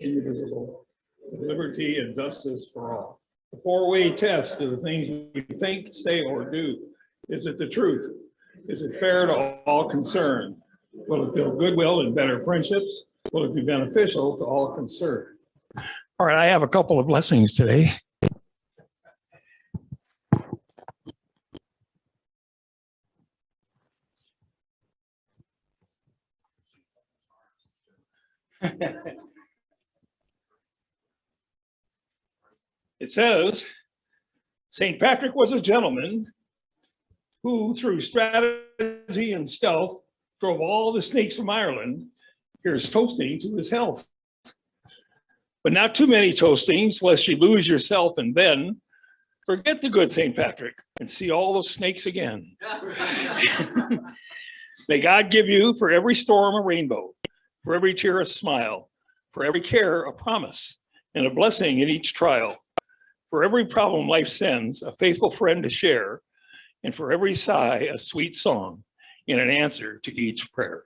indivisible, with liberty and justice for all. The four-way test of the things we think, say, or do. Is it the truth? Is it fair to all concerned? Will it build goodwill and better friendships? Will it be beneficial to all concerned? All right, I have a couple of blessings today. It says, St. Patrick was a gentleman who, through strategy and stealth, drove all the snakes from Ireland. Here's toasting to his health. But not too many toastings, lest you lose yourself and then forget the good St. Patrick and see all those snakes again. May God give you for every storm a rainbow, for every tear a smile, for every care a promise, and a blessing in each trial. For every problem life sends, a faithful friend to share, and for every sigh, a sweet song in an answer to each prayer.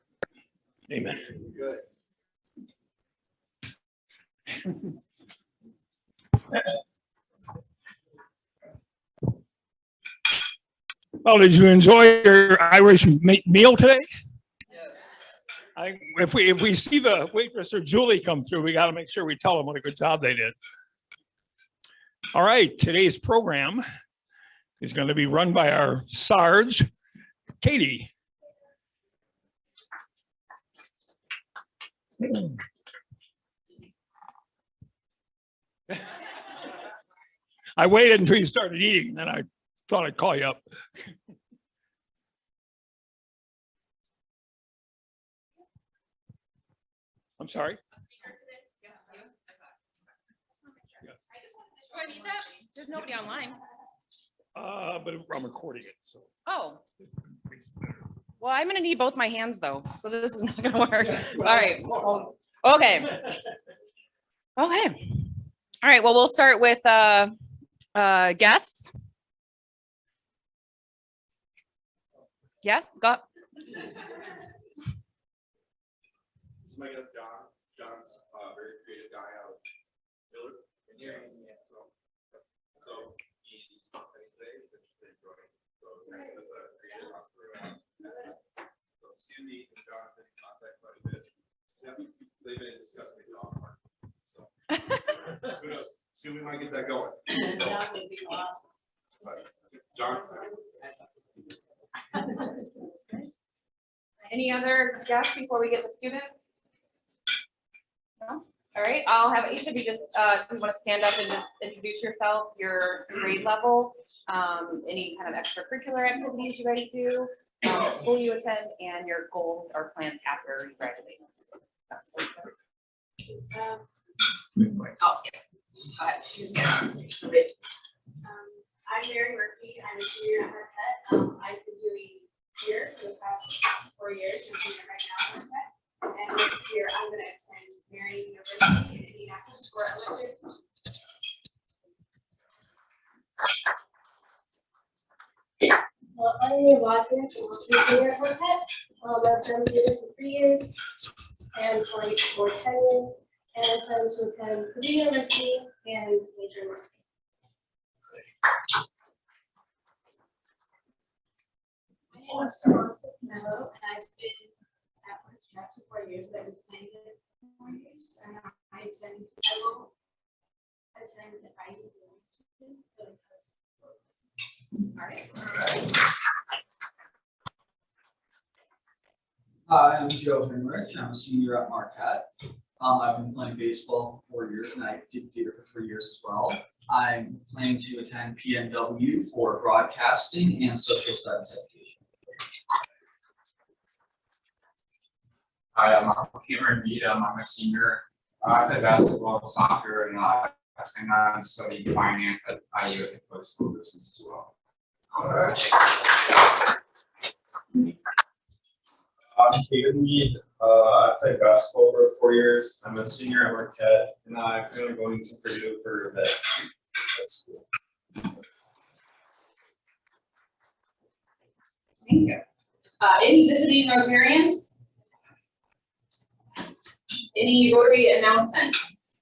Amen. Good. Well, did you enjoy your Irish meal today? Yes. If we see the waitress or Julie come through, we got to make sure we tell them what a good job they did. All right, today's program is going to be run by our Sarge, Katie. I waited until you started eating, and I thought I'd call you up. I'm sorry. Do I need that? There's nobody online. But I'm recording it, so. Oh, well, I'm gonna need both my hands though, so this is not gonna work. All right. Okay. Okay. All right. Well, we'll start with guests. Yeah, got. My guest John. John's a very creative guy out of Miller. So he's today is interested in drawing. So as a creative entrepreneur. So Susie and John have been in contact quite a bit. Yeah, so they've been discussing the dog park. So who knows? Soon we might get that going. That would be awesome. John. Any other guests before we get to students? No? All right, I'll have each of you just, if you want to stand up and just introduce yourself, your grade level, any kind of extracurricular activities you guys do, the school you attend, and your goals or plans after you graduate. Oh, yeah. Go ahead. Just get on. Somebody. I'm Mary Murphy. I'm a senior at Marquette. I've been doing cheer for the past 4 years. I'm here right now at Marquette. And next year, I'm going to attend Marian University in Indianapolis for elective. I'm Amy Watson. I'm a senior at Marquette. I've been here for 3 years and for 10 years. And I plan to attend Purdue University and major in marketing. My name is Samantha Mello, and I've been at Marquette for 4 years, but I've been playing it for 4 years. And I will attend if I want to, because. All right. Hi, I'm Joe Henrich. I'm a senior at Marquette. I've been playing baseball for 4 years, and I did theater for 3 years as well. I'm planning to attend PNW for broadcasting and social studies education. Hi, I'm Cameron Needham. I'm a senior. I play basketball, soccer, and I'm studying finance at IU at the Coast School Business as well. I'm David Mead. I played basketball for 4 years. I'm a senior at Marquette, and I'm currently going to Purdue for vet school. Thank you. Any visiting Rotarians? Any Rotary announcements?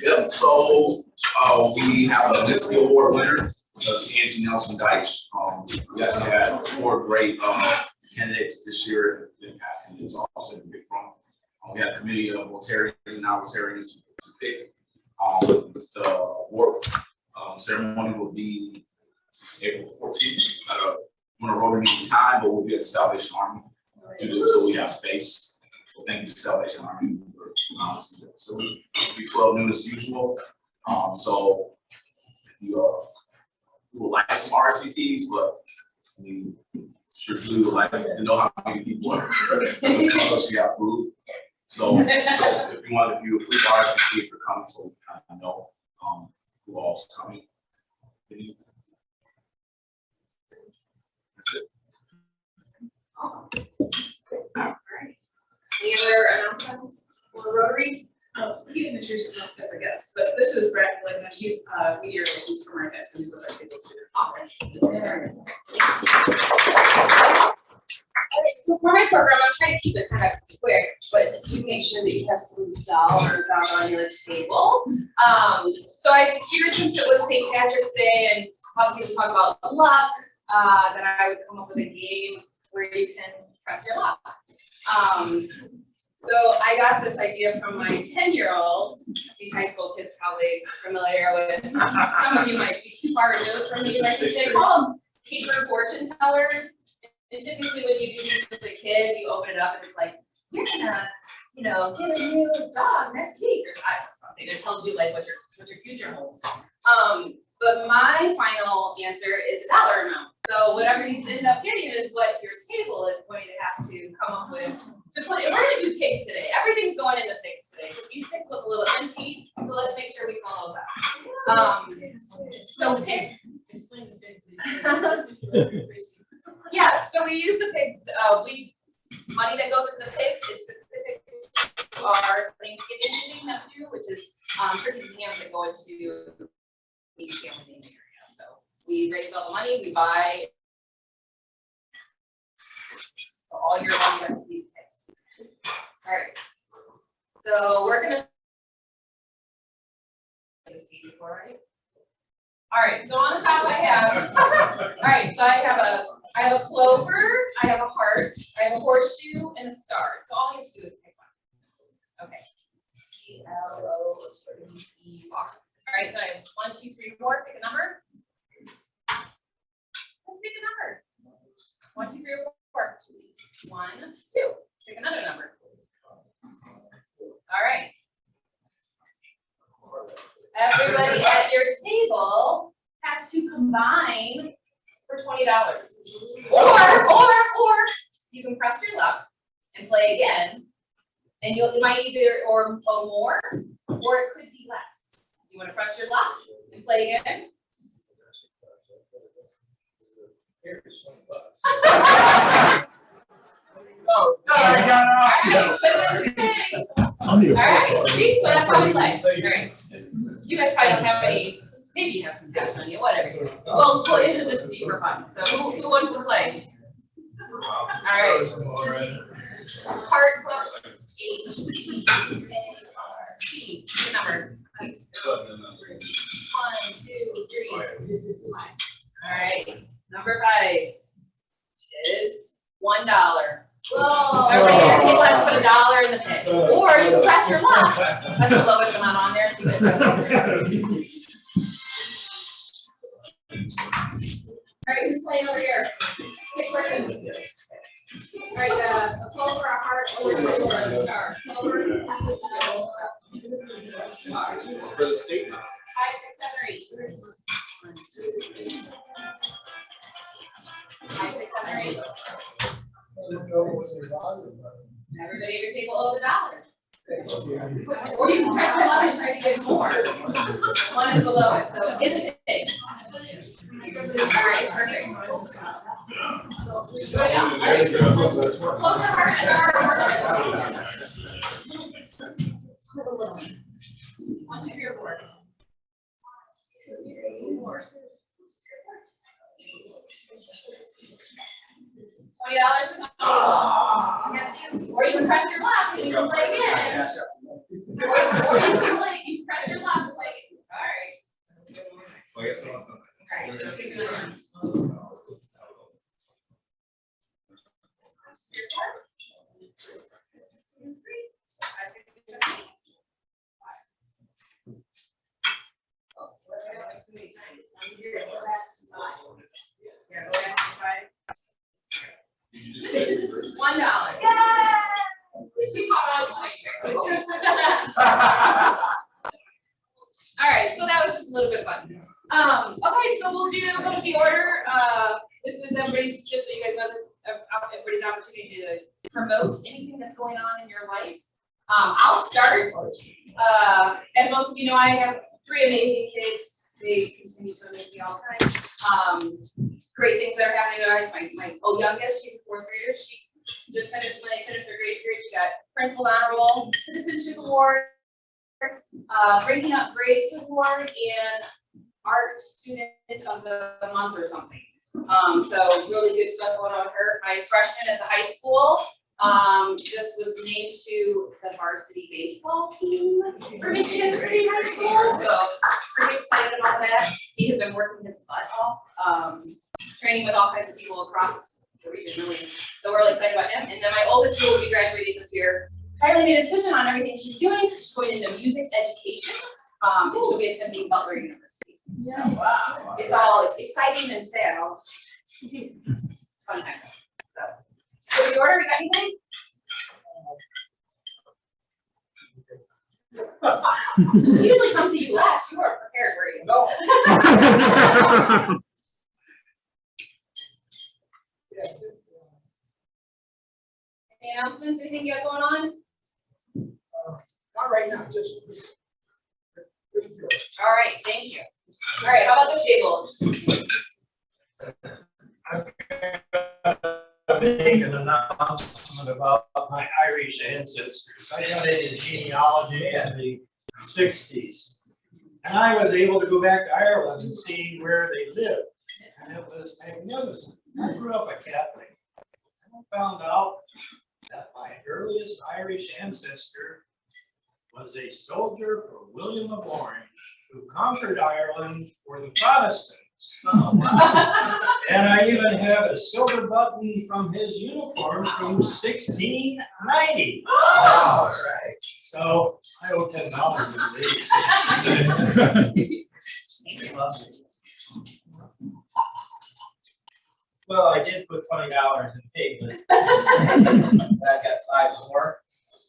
Yep, so, we have a Linsky Award winner, that's Angie Nelson Deitch. We actually had 4 great, candidates this year, in past candidates also in big from. We had a committee of Rotarians and non-Rotarians to pick. The award, ceremony will be April 14th, on a Rotary time, but we'll be at the Salvation Army to do it, so we have space. So thank you to Salvation Army for so we'll be 12 noon as usual. So if you would like some RSVPs, but we sure do like to know how many people are especially our food. So if you please RSVP for coming, so we kind of know who all's coming. That's it. Awesome. All right. Any other announcements for Rotary? You can introduce yourself as a guest, but this is Brad Glenn, he's media relations from our next, he's with our table too. Awesome. So for my program, I'm trying to keep it kind of quick, but you make sure that you have some dollars out on your table. So I figured since it was St. Patrick's Day and lots of people talk about luck, that I would come up with a game where you can press your luck. So I got this idea from my 10-year-old. These high school kids probably familiar with. Some of you might be too far removed from these. They call them paper fortune tellers. And typically when you do this with a kid, you open it up and it's like, you're gonna, get a new dog next week or something. It tells you like what your future holds. But my final answer is a dollar amount. So whatever you end up getting is what your table is going to have to come up with to put it. We're gonna do pigs today. Everything's going into pigs today because these pigs look a little empty. So let's make sure we call those out. So pig. Explain the pig, please. Yeah, so we use the pigs, money that goes into the pigs is specific to our Thanksgiving meeting that we do, which is turkeys and hams that go into these families in the area. So we raise all the money, we buy. So all year long, we have to feed pigs. All right. So we're gonna see before, right? All right, so on the top I have, all right, so I have a clover, I have a heart, I have a horseshoe, and a star. So all you have to do is pick one. Okay. C-L-O-E. All right, so I have 1, 2, 3, 4. Pick a number. Let's pick a number. 1, 2, 3, 4. 1, 2. Pick another number. All right. Everybody at your table has to combine for $20. Or you can press your luck and play again, and you might either or more, or it could be less. You want to press your luck and play again? Oh, yeah. All right, see, so that's how we play. All right. You guys probably don't have any, maybe you have some cash on you, whatever. Well, it'll just be for fun. So who wants to play? All right. Heart club H E R T. Good number. 1, 2, 3. All right. Number 5 is $1. Whoa. So everybody at your table has to put $1 in the pit. Or you can press your luck. That's the lowest amount on there, so you can all right, who's playing over here? Pick one. All right, a clover, a heart, or a star. Clover. For the state. 5, 6, 7, or 8. 5, 6, 7, or 8. Everybody at your table owes $1. Or you can press your luck and try to get more. 1 is the lowest, so in the pig. All right, perfect. Go down. All right. Close your heart, star, or 1, 2, 3, or 4. $20 for the table. Or you can press your luck and we can play again. Or you can play. All right, so that was just a little bit of fun. Okay, so we'll go to the order. This is everybody's, just so you guys know, this everybody's opportunity to promote anything that's going on in your life. I'll start. As most of you know, I have 3 amazing kids. They continue to amaze me all the time. Great things that are happening in our lives. My youngest, she's a 4th grader. She just finished, when they finished their grade period, she got Principal Honor Roll, Citizenship Award, Bringing Up Grades Award, and Art Student of the Month or something. So really good stuff going on with her. My freshman at the high school just was named to the varsity baseball team for Michigan City High School. So pretty excited about that. He has been working his butt off, training with all kinds of people across the region, really. So we're really excited about him. And then my oldest, who will be graduating this year, finally made a decision on everything she's doing. She's going into music education, and she'll be attending Butler University. Yeah. So, wow. It's all exciting and sad. It's fun time. So the order, we got anything? We usually come to you last. You weren't prepared, were you? No. Any announcements? Anything you got going on? Not right now, just. All right, thank you. All right, how about this table? Make an announcement about my Irish ancestors. I studied genealogy in the 60s. And I was able to go back to Ireland and see where they lived. And it was magnificent. I grew up a Catholic. And I found out that my earliest Irish ancestor was a soldier for William of Orange, who conquered Ireland for the Protestants. Oh, wow. And I even have a silver button from his uniform from 1690. All right. So I owe $10 at least. Well, I did put $20 in pig, but I got 5 more.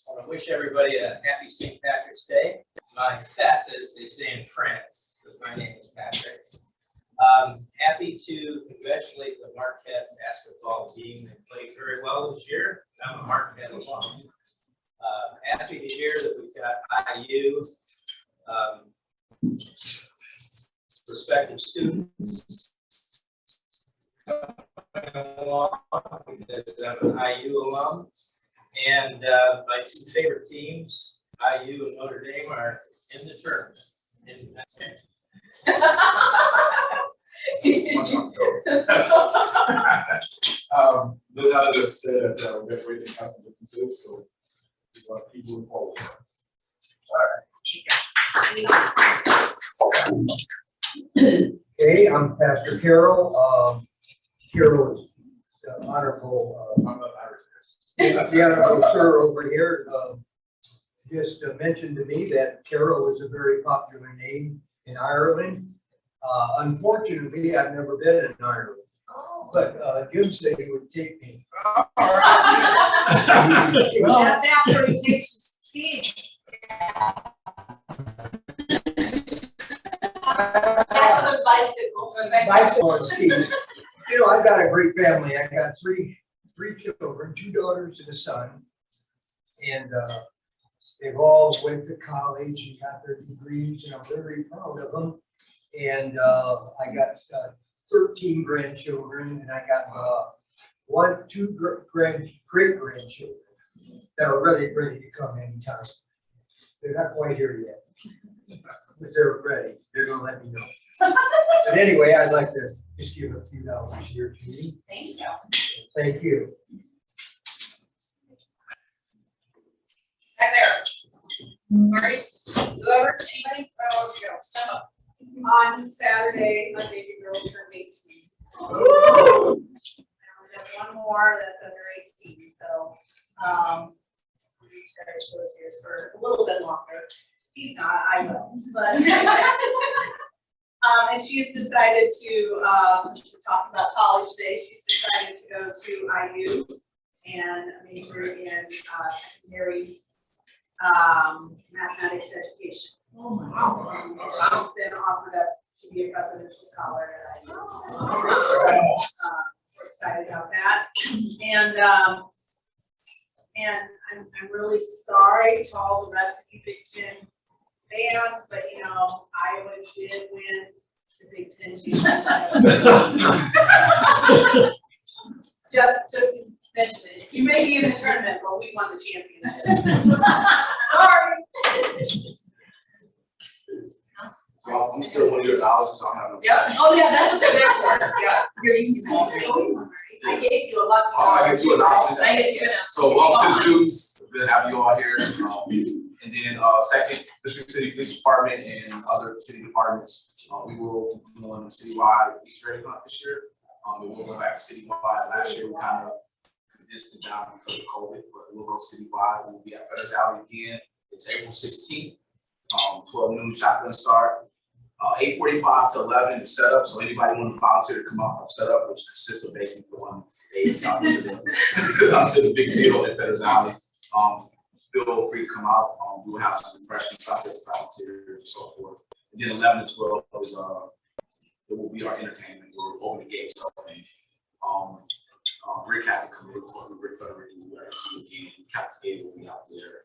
I want to wish everybody a happy St. Patrick's Day. My fête, as they say in France, because my name is Patrick. Happy to congratulate the Marquette basketball team. They played very well this year. I'm a Marquette alum. Happy to hear that we've got IU prospective students coming along because I'm an IU alum. And my 2 favorite teams, IU and Notre Dame, are in the tournament. Those others have said that we're waiting to have differences, so we want to keep moving forward. Okay, I'm Pastor Carroll. Carroll is the honorable, the honorable sir over here. Just mentioned to me that Carroll is a very popular name in Ireland. Unfortunately, I've never been in Ireland, but Jim said he would take me. That's after he takes his skiing. Bicycle and skis. You know, I've got a great family. I got three children, 2 daughters and a son. And they've all went to college and got their degrees, and I'm very proud of them. And I got 13 grandchildren, and I got 2 great-grandchildren that are really ready to come anytime. They're not quite here yet, but they're ready. They're gonna let me know. But anyway, I'd like to just give a few dollars here to you. Thank you. Thank you. Back there. Marty, whoever, anybody? Oh, let's go. Step up. On Saturday, my baby girl turned 18. And we have 1 more that's under 18, so we try to show tears for a little bit longer. He's not, I will, but and she's decided to, since we're talking about college today, she's decided to go to IU and major in secondary mathematics education. Oh my God. She's been offered up to be a presidential scholar at IU. We're excited about that. And I'm really sorry to all the rest of you Big Ten fans, but you know, Iowa did win the Big Ten championship. Just to mention it. You may be in the tournament, but we won the championship. Sorry. So I'm still one of your knowledge, so I'm having. Yep, oh yeah, that's what they're there for, yeah. You're easy. I gave you a lot. Also, I get two announcements. I get 2 announcements. So welcome to the students, good to have you all here. And then second, Michigan City Police Department and other city departments, we will be doing a citywide Easter egg hunt this year. We will go back to citywide. Last year, we kind of condensed it down because of COVID, but we'll go citywide. We'll be at Feathers Alley again. It's April 16th, 12 noon shotgun start. 8:45 to 11 is set up, so anybody want to volunteer to come up and set up, which consists of basically going aids out to the big field at Feathers Alley. Feel free to come out. We will have some refreshments out there for volunteers and so forth. And then 11 to 12 is it will be our entertainment. We'll open the gates up and Rick has a committee called Rick Federer, where again, Captain Gable will be out there.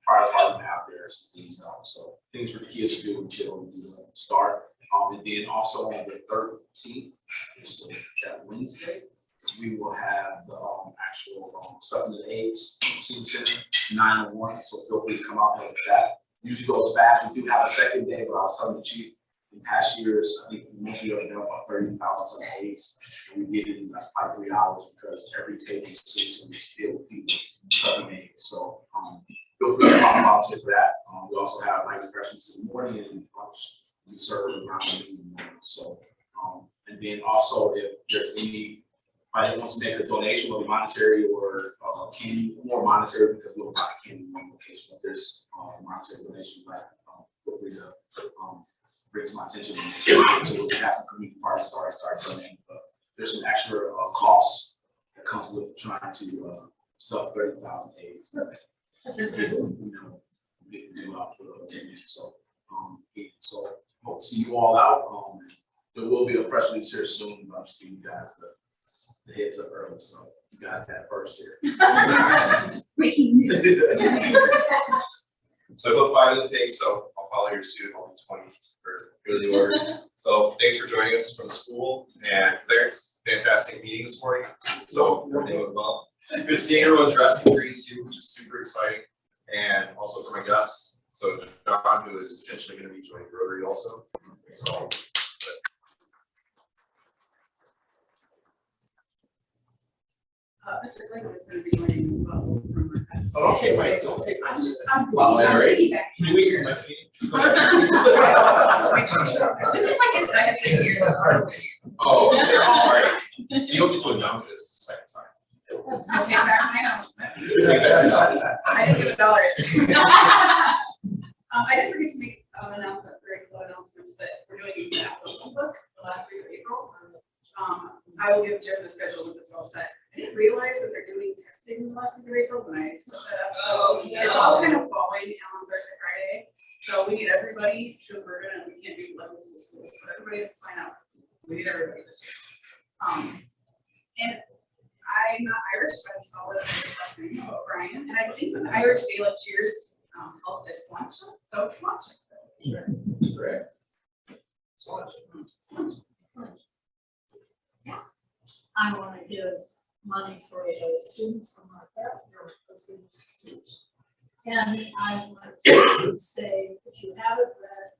Fire department out there, some things out. So things for the kids to do until we start. And then also on the 13th, which is that Wednesday, we will have the actual stuff in the AIDS Senior Center 901. So feel free to come out and help with that. Usually goes fast. We do have a second day, but I was telling the chief in past years, I think most of you have done about 30,000 AIDS, and we did it in like 3 hours because every table is filled with people cutting AIDS. So feel free to come volunteer for that. We also have night refreshments in the morning and lunch we serve around in the morning. So, and then also if there's anybody that wants to make a donation, whether monetary or candy, more monetary because we'll buy candy in one location. If there's monetary donations, like feel free to bring to my attention. So we'll have some community parties start donating. But there's some extra costs that comes with trying to stuff 30,000 AIDS. You know, big deal out for the opinion. So, so hope to see you all out. There will be a press release here soon, but I'm just giving you guys the heads up early, so you guys got it first here. Breaking news. So I look 5 in the page, so I'll follow your suit. I'll be 20 for good the order. So thanks for joining us from school, and Clarence, fantastic meeting this morning. So everything went well. It's good seeing everyone dressed in green too, which is super exciting. And also for my guests, so John, who is potentially going to be joining Rotary also. So, Mr. Clayton is going to be joining as well. don't take my, don't take my. I'm Can you wait till next meeting? This is like his second thing here. Oh, okay, all right. So you don't get to announce this the second time. I'll take back my announcement. Take that. I didn't give $1. I did forget to make an announcement, very cool announcements that we're doing the Apple book the last week of April. I will give Jim the schedule once it's all set. I didn't realize that they're doing testing the last week of April when I set that up. So it's all kind of falling on Thursday, Friday. So we need everybody because we can't do 11 in the school. So everybody has to sign up. We need everybody this year. And I'm not Irish, but I saw that last name, Brian. And I think that the Irish Gala cheers help this lunch. So it's lunch. Correct. I want to give money for the students from our students. And I want to say, if you haven't read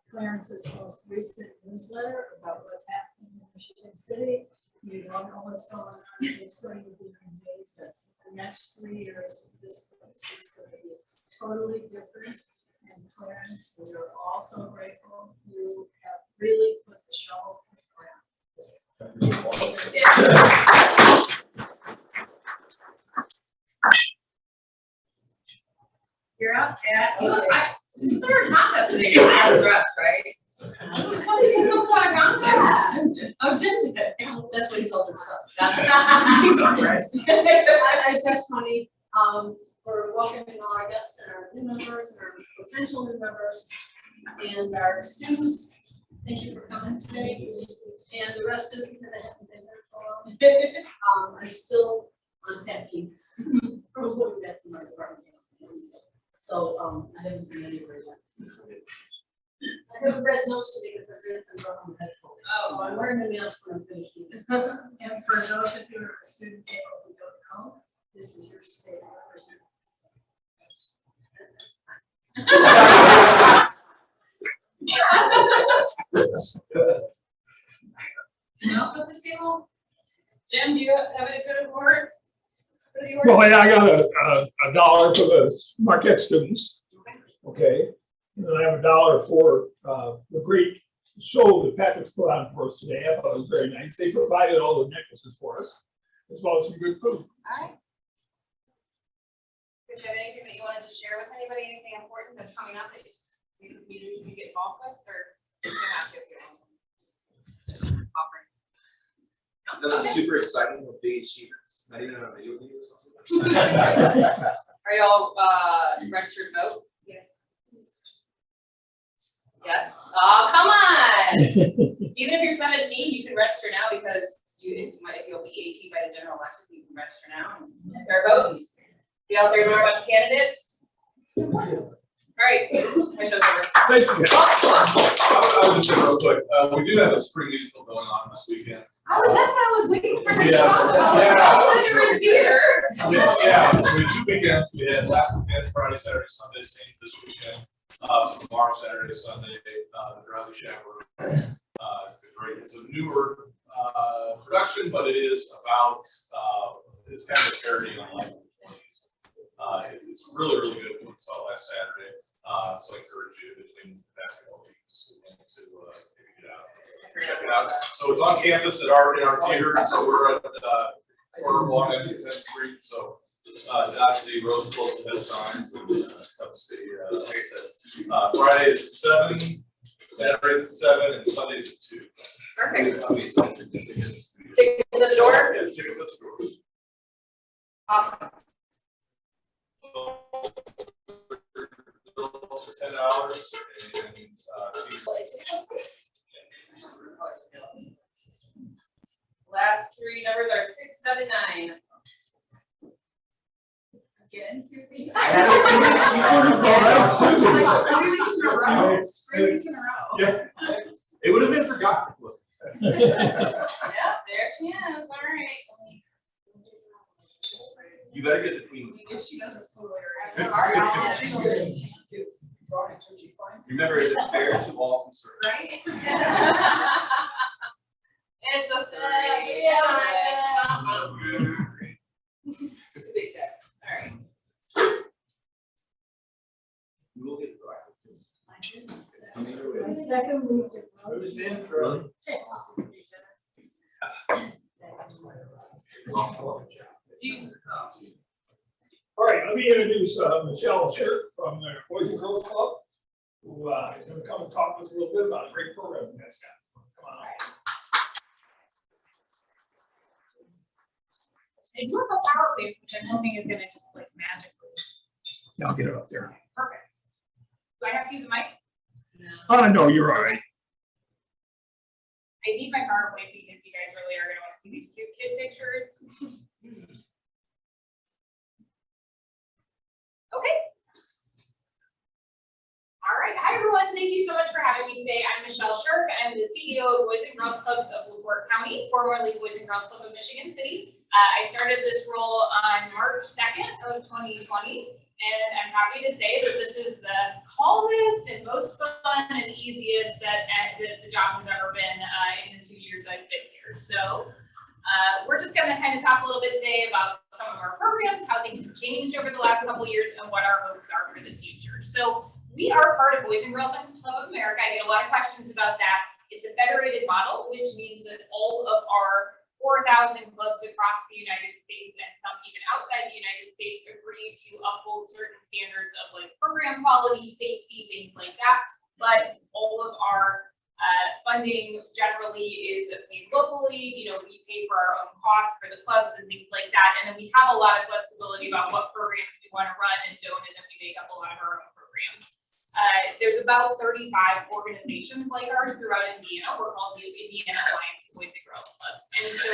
Clarence's most recent newsletter about what's happening in Michigan City, you don't know what's going on. It's going to be amazing. The next 3 years, this place is going to be totally different. And Clarence, we are all so grateful. You have really put the shovel in the ground. You're out, Kat. This is our contest today. As dressed, right? Somebody's gonna come on a contest. Oh, Jim did it. That's what he's all this stuff. That's. I touched money, for welcoming all our guests and our new members and our potential new members and our students. Thank you for coming today. And the rest is because I haven't been there so long. I'm still unpacking from moving back to my apartment. So I haven't been anywhere yet. I haven't read most of it because it's in front of my head. So I'm wearing a mask when I'm finished. And for those of you who are a student who don't know, this is your state representative. Anyone else at this table? Jim, do you have a good award? For the award? Well, I got a dollar for the Marquette students. Okay. And then I have $1 for the great show that Patrick's put on for us today. I thought it was very nice. They provided all the necklaces for us, as well as some good food. All right. Do you have anything that you wanted to share with anybody, anything important that's coming up that you get involved with, or you don't have to if you want to? Offering. No? Nothing Okay. super exciting with big achievements, not even on a video game or something. Are y'all registered to vote? Yes. Yes. Oh, come on. Even if you're 17, you can register now because if you'll be 18 by the general election, you can register now and start voting. Get out there and learn about the candidates. All right, my show's over. Thank you. I would just say real quick, we do have a spring musical going on this weekend. Oh, that's what I was waiting for this to Yeah. talk about. Yeah. I was in the theater. Yeah, so we had 2 weekends. We had last weekend, Friday, Saturday, Sunday, same this weekend. So tomorrow, Saturday, Sunday, the Drowsy Chaperone. It's a newer production, but it is about, it's kind of a parody on life in the 20s. It's really, really good. We saw it last Saturday. So I encourage you between basketball games to maybe get out, check it out. So it's on campus in our theater. So we're at corner along 10th Street. So that's the Rose Bowl head signs. Come see. Like I said, Fridays at 7, Saturdays at 7, and Sundays at 2. Perfect. I mean, tickets. Tickets at the door? Yeah, tickets at the door. Awesome. For $10 and Last 3 numbers are 679. Again, Susie. Yeah. 3 weeks in a row. 3 weeks in a row. Yeah, it would have been forgotten. Yeah, there she is. All right. You better get the queen. If she does, it's totally Remember, it's fair to all concerned. right. It's a 3. It's a big day. All right. We will get My second week. Who's in for? All right, let me introduce Michelle Shirk from the Boys and Girls Club, who is going to come and talk to us a little bit about a great program you guys got. Come on. I do have a PowerPoint, which I'm hoping is gonna just like magically. Yeah, I'll get it up there. Perfect. Do I have to use a mic? No, you're all right. I need my PowerPoint because you guys really are gonna want to see these cute kid pictures. Okay. All right, hi everyone. Thank you so much for having me today. I'm Michelle Shirk. I'm the CEO of Boys and Girls Clubs of LaPorte County, formerly Boys and Girls Club of Michigan City. I started this role on March 2nd of 2020, and I'm happy to say that this is the calmest and most fun and easiest that the job has ever been in the 2 years I've been here. So we're just going to kind of talk a little bit today about some of our programs, how things have changed over the last couple of years, and what our hopes are for the future. So we are part of Boys and Girls Club of America. I get a lot of questions about that. It's a federated model, which means that all of our 4,000 clubs across the United States and some even outside the United States agree to uphold certain standards of like program quality, safety, things like that. But all of our Funding generally is obtained locally, we pay for our own costs for the clubs and things like that. And then we have a lot of flexibility about what programs we want to run and don't, and then we make up a lot of our own programs. There's about 35 organizations like ours throughout Indiana. We're called the Indiana Alliance of Boys and Girls Clubs. And so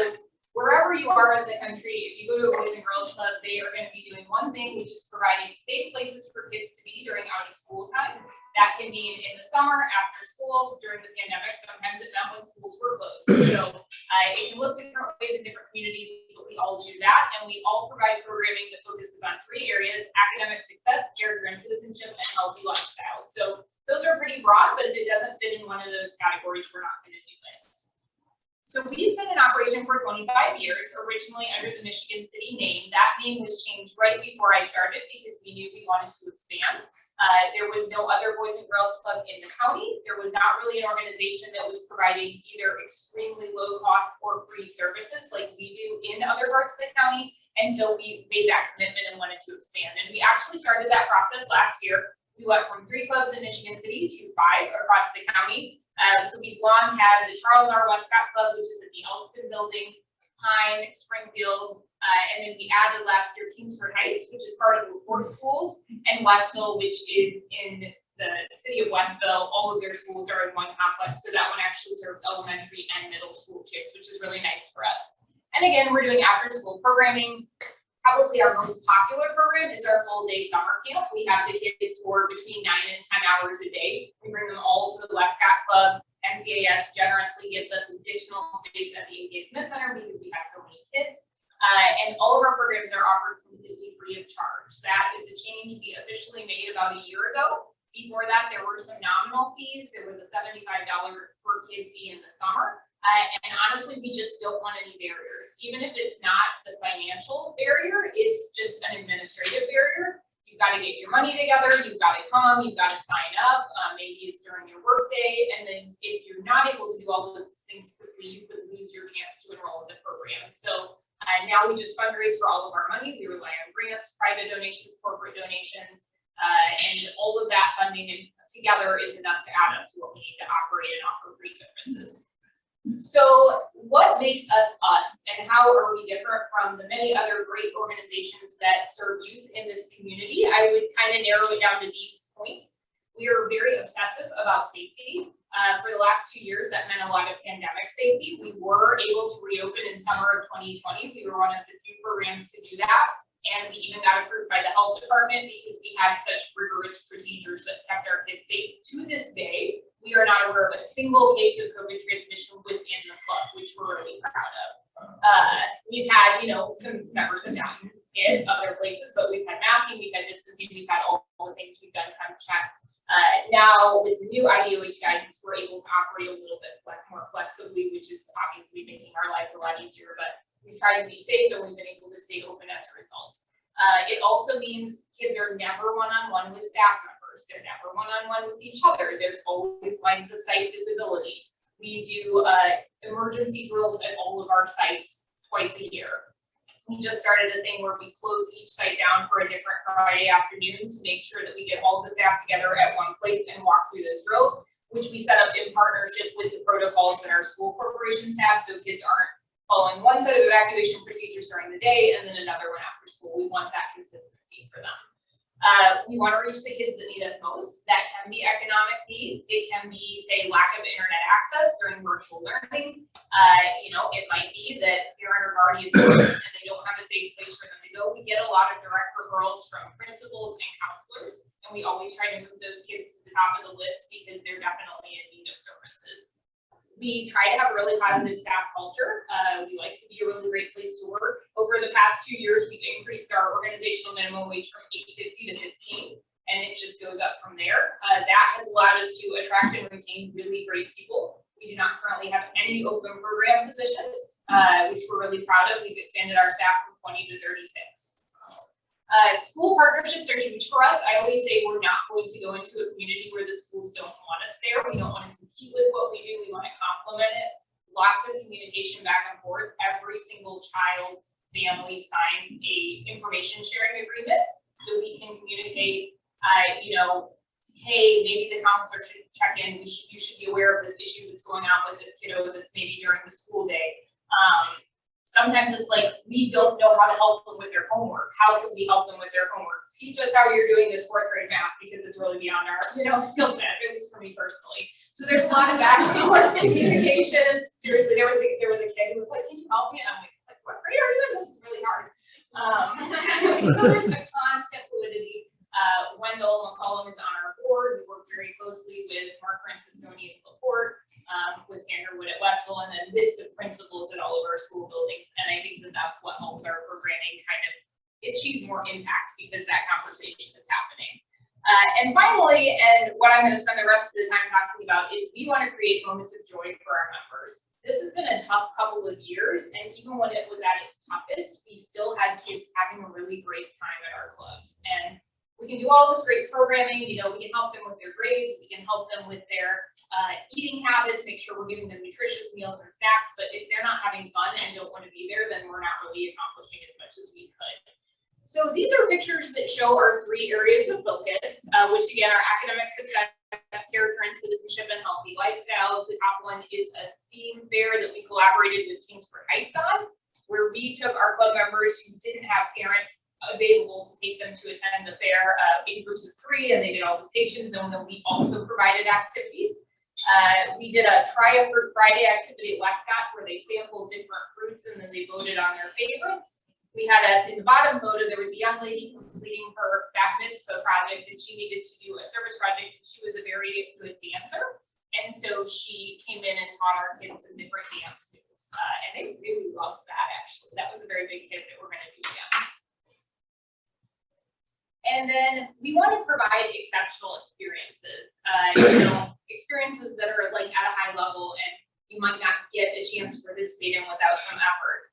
wherever you are in the country, if you go to a Boys and Girls Club, they are going to be doing one thing, which is providing safe places for kids to be during out of school time. That can be in the summer, after school, during the pandemic. Sometimes it meant when schools were closed. So it can look different ways in different communities, but we all do that. And we all provide programming that focuses on 3 areas: academic success, character and citizenship, and healthy lifestyles. So those are pretty broad, but if it doesn't fit in one of those categories, we're not going to do it. So we've been in operation for 25 years, originally under the Michigan City name. That name was changed right before I started because we knew we wanted to expand. There was no other Boys and Girls Club in the county. There was not really an organization that was providing either extremely low cost or free services like we do in other parts of the county. And so we made that commitment and wanted to expand. And we actually started that process last year. We went from 3 clubs in Michigan City to 5 across the county. So we've long had the Charles R. Westcott Club, which is at the Elston Building, Pine, Springfield, and then we added last year Kingsford Heights, which is part of the Fort Schools, and Westville, which is in the city of Westville. All of their schools are in one complex, so that one actually serves elementary and middle school kids, which is really nice for us. And again, we're doing after school programming. Probably our most popular program is our full day summer camp. We have the kids for between 9 and 10 hours a day. We bring them all to the Westcott Club. NCAS generously gives us additional space at the Engagement Center because we have so many kids. And all of our programs are offered completely free of charge. That is a change we officially made about a year ago. Before that, there were some nominal fees. There was a $75 per kid fee in the summer. And honestly, we just don't want any barriers. Even if it's not the financial barrier, it's just an administrative barrier. You've got to get your money together, you've got to come, you've got to sign up. Maybe it's during your workday. And then if you're not able to do all of those things quickly, you could lose your chance to enroll in the program. So now we just fundraise for all of our money. We rely on grants, private donations, corporate donations, and all of that funding together is enough to add up to what we need to operate and offer free services. So what makes us us, and how are we different from the many other great organizations that serve youth in this community? I would kind of narrow it down to these points. We are very obsessive about safety. For the last 2 years, that meant a lot of pandemic safety. We were able to reopen in summer of 2020. We were one of the few programs to do that. And we even got approved by the health department because we had such rigorous procedures that kept our kids safe. To this day, we are not aware of a single case of COVID transmission within the club, which we're really proud of. We've had, some members have gotten it other places, but we've had masking, we've had distancing, we've had all the things, we've done temp checks. Now with the new IDOH guidance, we're able to operate a little bit more flexibly, which is obviously making our lives a lot easier, but we've tried to be safe and we've been able to stay open as a result. It also means kids are never one-on-one with staff members. They're never one-on-one with each other. There's always lines of sight visibility. We do emergency drills at all of our sites twice a year. We just started a thing where we close each site down for a different Friday afternoon to make sure that we get all the staff together at one place and walk through those drills, which we set up in partnership with the protocols that our school corporations have, so kids aren't following one set of evacuation procedures during the day and then another one after school. We want that consistency for them. We want to reach the kids that need us most. That can be economic need. It can be, say, lack of internet access during virtual learning. It might be that parent or guardian and they don't have a safe place for them to go. We get a lot of direct referrals from principals and counselors, and we always try to move those kids to the top of the list because they're definitely in need of services. We try to have a really positive staff culture. We like to be a really great place to work. Over the past 2 years, we've increased our organizational minimum wage from $8.50 to $15, and it just goes up from there. That has allowed us to attract and retain really great people. We do not currently have any open program positions, which we're really proud of. We've expanded our staff from 20 to 36. School partnerships are huge for us. I always say we're not going to go into a community where the schools don't want us there. We don't want to compete with what we do. We want to complement it. Lots of communication back and forth. Every single child's family signs a information sharing agreement so we can communicate, hey, maybe the counselor should check in, you should be aware of this issue that's going on with this kiddo that's maybe during the school day. Sometimes it's like, we don't know how to help them with their homework. How can we help them with their homework? Teach us how you're doing this 4th grade math, because it's really beyond our, skill set, at least for me personally. So there's a lot of back and forth communication. Seriously, there was a kid who was like, can you help me? And I'm like, what grade are you in? This is really hard. So there's a constant fluidity. Wendell McCollum is on our board. We work very closely with Mark Francisconi at LaPorte, with Sandra Wood at Westville, and then with the principals at all of our school buildings. And I think that that's what helps our programming kind of achieve more impact, because that conversation is happening. And finally, and what I'm going to spend the rest of the time talking about, is we want to create moments of joy for our members. This has been a tough couple of years, and even when it was at its toughest, we still had kids having a really great time at our clubs. And we can do all this great programming, we can help them with their grades, we can help them with their eating habits, make sure we're giving them nutritious meals and snacks, but if they're not having fun and don't want to be there, then we're not really accomplishing as much as we could. So these are pictures that show our 3 areas of focus, which again are academic success, character and citizenship, and healthy lifestyles. The top one is a STEAM fair that we collaborated with Kingsford Heights on, where we took our club members who didn't have parents available to take them to attend the fair in groups of 3, and they did all the stations, and then we also provided activities. We did a Try a Fruit Friday activity at Westcott, where they sampled different fruits and then they voted on their favorites. We had in the bottom photo, there was a young lady completing her bat mitzvah project, and she needed to do a service project, and she was a very good dancer. And so she came in and taught our kids some different dance moves, and they really loved that, actually. That was a very big hit that we're going to do again. And then we want to provide exceptional experiences, experiences that are like at a high level, and you might not get a chance to participate in without some effort.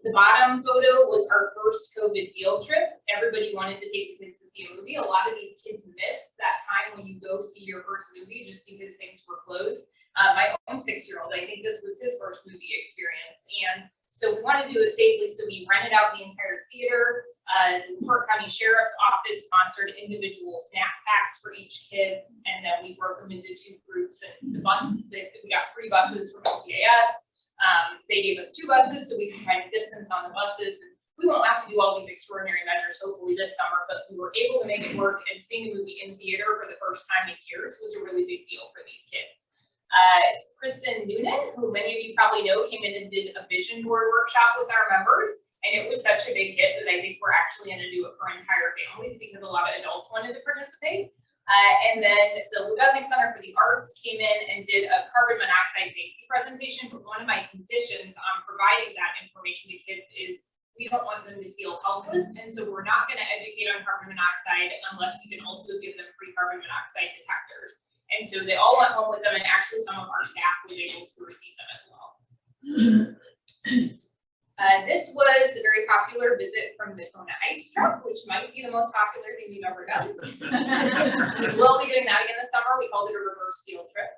The bottom photo was our first COVID field trip. Everybody wanted to take the kids to see a movie. A lot of these kids missed that time when you go see your first movie just because things were closed. My own 6-year-old, I think this was his first movie experience. And so we wanted to do it safely, so we rented out the entire theater. The Park County Sheriff's Office sponsored individual snack packs for each kid, and then we broke them into 2 groups. And we got 3 buses from LCIS. They gave us 2 buses so we could find a distance on the buses. And we won't have to do all these extraordinary measures hopefully this summer, but we were able to make it work, and seeing a movie in theater for the first time in years was a really big deal for these kids. Kristen Noonan, who many of you probably know, came in and did a vision board workshop with our members, and it was such a big hit that I think we're actually going to do it for entire families, because a lot of adults wanted to participate. And then the Lubeznik Center for the Arts came in and did a carbon monoxide safety presentation. But one of my conditions on providing that information to kids is we don't want them to feel helpless, and so we're not going to educate on carbon monoxide unless we can also give them free carbon monoxide detectors. And so they all went home with them, and actually some of our staff was able to receive them as well. This was the very popular visit from the Kona Ice Truck, which might be the most popular thing we've ever done. We will be doing that again this summer. We called it a reverse field trip.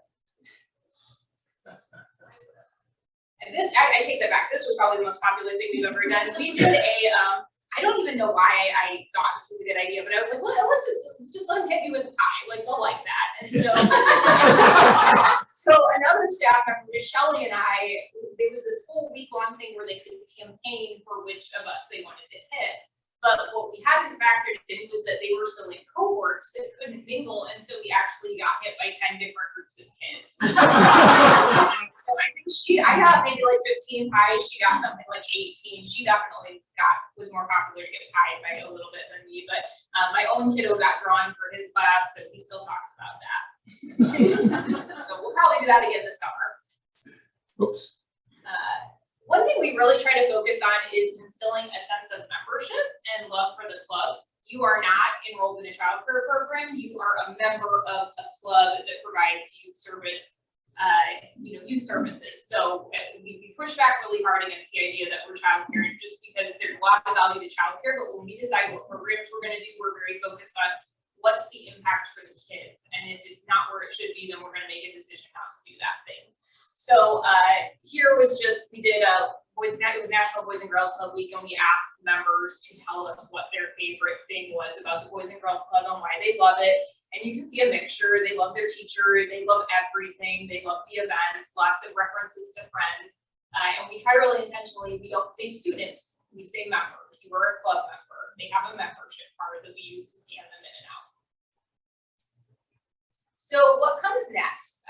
And this, I take that back. This was probably the most popular thing we've ever done. We did I don't even know why I thought this was a good idea, but I was like, well, let's just let them hit me with a pie. Like, they'll like that. And so, so another staff member, Shelly, and I, there was this whole week-long thing where they could campaign for which of us they wanted to hit. But what we hadn't factored in was that they were still in cohorts that couldn't mingle, and so we actually got hit by 10 different groups of kids. So I think I got maybe like 15 pies. She got something like 18. She definitely was more popular to get pied by a little bit than me. But my own kiddo got drawn for his class, so he still talks about that. So we'll probably do that again this summer. Oops. One thing we really try to focus on is instilling a sense of membership and love for the club. You are not enrolled in a child care program. You are a member of a club that provides youth service, youth services. So we push back really hard against the idea that we're child care, just because there's a lot of value to child care. But when we decide what programs we're going to do, we're very focused on what's the impact for the kids. And if it's not where it should be, then we're going to make a decision not to do that thing. So here was just, we did with National Boys and Girls Club Week, and we asked members to tell us what their favorite thing was about the Boys and Girls Club and why they love it. And you can see a mixture. They love their teacher. They love everything. They love the events, lots of references to friends. And we try really intentionally, we don't say students, we say members. You are a club member. They have a membership card that we use to scan them in and out. So what comes next?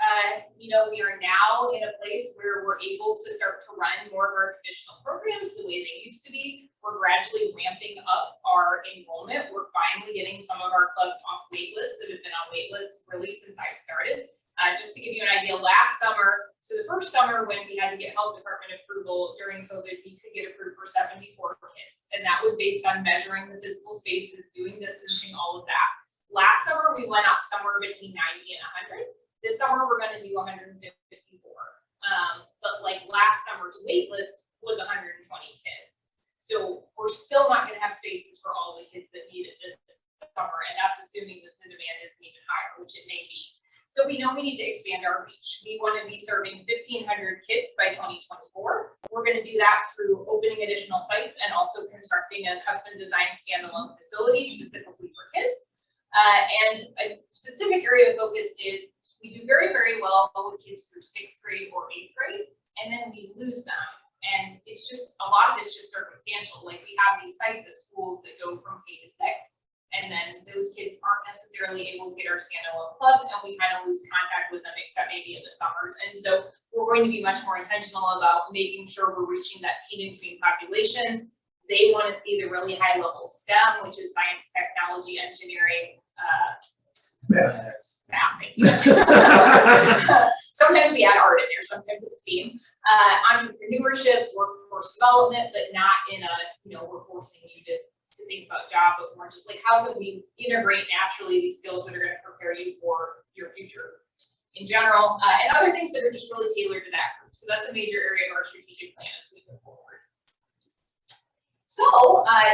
We are now in a place where we're able to start to run more of our traditional programs the way they used to be. We're gradually ramping up our enrollment. We're finally getting some of our clubs off wait lists that have been on wait lists really since I've started. Just to give you an idea, last summer, so the first summer when we had to get health department approval during COVID, we could get approved for 74 kids. And that was based on measuring the physical spaces, doing distancing, all of that. Last summer, we went up somewhere between 90 and 100. This summer, we're going to do 154. But like last summer's wait list was 120 kids. So we're still not going to have spaces for all the kids that need it this summer. And that's assuming that the demand isn't even higher, which it may be. So we know we need to expand our reach. We want to be serving 1,500 kids by 2024. We're going to do that through opening additional sites and also constructing a custom designed standalone facility specifically for kids. And a specific area of focus is we do very, very well with kids through 6th grade or 8th grade, and then we lose them. And it's just, a lot of it's just circumstantial. Like we have these sites at schools that go from K to 6, and then those kids aren't necessarily able to get our standalone club, and we kind of lose contact with them, except maybe in the summers. And so we're going to be much more intentional about making sure we're reaching that teen and tween population. They want to see the really high level STEM, which is science, technology, engineering, math. Sometimes we add art in there, sometimes it's STEAM. Entrepreneurship, workforce development, but not in a, we're forcing you to think about job, but more just like how can we integrate naturally these skills that are going to prepare you for your future in general, and other things that are just really tailored to that group. So that's a major area of our strategic plan as we move forward. So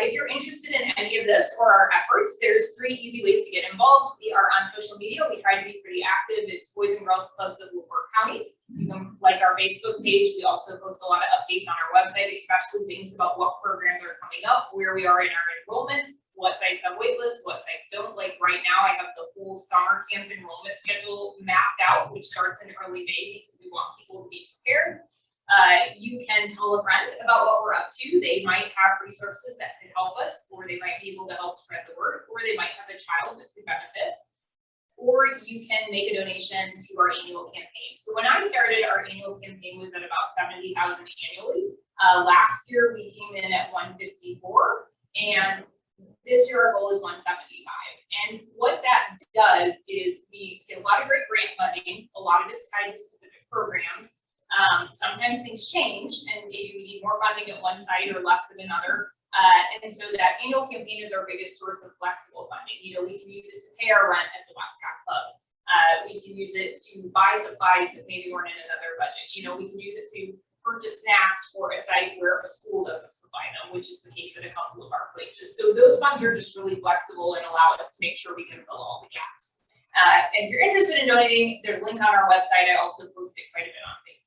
if you're interested in any of this or our efforts, there's 3 easy ways to get involved. We are on social media. We try to be pretty active. It's Boys and Girls Clubs of LaPorte County. You can like our Facebook page. We also post a lot of updates on our website, especially things about what programs are coming up, where we are in our enrollment, what sites have wait lists, what sites don't. Like right now, I have the whole summer camp enrollment schedule mapped out, which starts in early May because we want people to be prepared. You can tell a friend about what we're up to. They might have resources that could help us, or they might be able to help spread the word, or they might have a child that could benefit. Or you can make a donation to our annual campaign. So when I started, our annual campaign was at about 70,000 annually. Last year we came in at 154, and this year our goal is 175. And what that does is we get a lot of great grant funding. A lot of it's tied to specific programs. Sometimes things change, and maybe we need more funding at one site or less at another. And so that annual campaign is our biggest source of flexible funding. We can use it to pay our rent at the Westcott Club. We can use it to buy supplies that maybe weren't in another budget. We can use it to purchase snacks for a site where a school doesn't supply them, which is the case at a couple of our places. So those funds are just really flexible and allow us to make sure we can fill all the gaps. And if you're interested in donating, there's a link on our website. I also post it quite a bit on Facebook.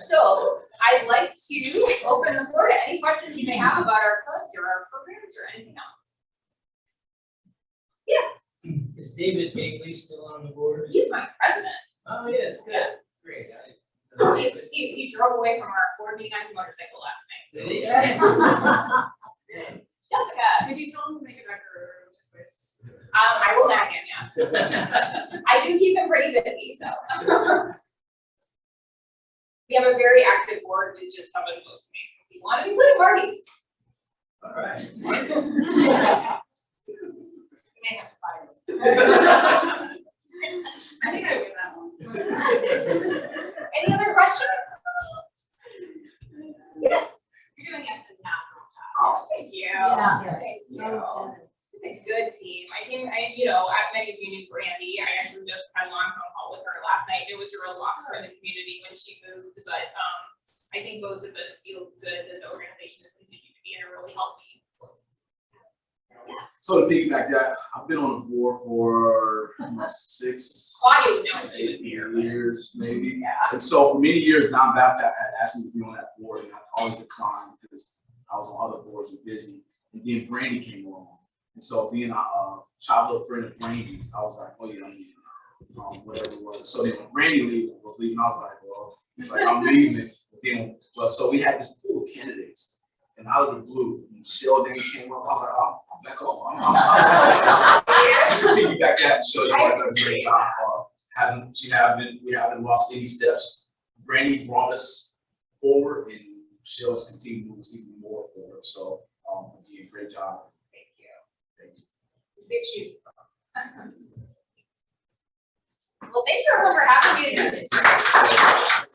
So I'd like to open the floor to any questions you may have about our clubs or our programs or anything else. Yes. Is David Gately still on the board? He's my president. Oh, yes, good. Yes. Great. He drove away from our board meeting on his motorcycle last night. Did he? Jessica. Did you tell him to make a record? I will nag him, yes. I do keep him pretty busy, so. We have a very active board with just some of the most amazing people on it, including Marty. All right. You may have to fire him. I think I win that one. Any other questions? Yes. You're doing a phenomenal job. Oh, thank you. Yeah. Thank you. Okay. It's a good team. Many of you knew Brandy. I actually just had a long phone call with her last night. It was a real loss for the community when she moved, but I think both of us feel good that the organization has continued to be in a really healthy place. Yes. So to piggyback that, I've been on the board for 6, Claudia, no, 8 years, maybe. Yeah. And so for many years, Don Babcock had asked me to be on that board, and I always declined because I was on other boards and busy. And then Brandy came along. And so being a childhood friend of Randy's. I was like, oh yeah, I'm leaving. Whatever it was. So then when Randy was leaving, I was like, well, it's like I'm leaving. But so we had this pool of candidates. And out of the blue, when Michelle then came up, I was like, oh, I'm back home. Just to piggyback that and show you what a great job. We haven't lost any steps. Brandy brought us forward and Michelle's continued to move us even more forward. So, again, great job. Thank you. Thank you. Big shoes. Well, thank you everyone for having me.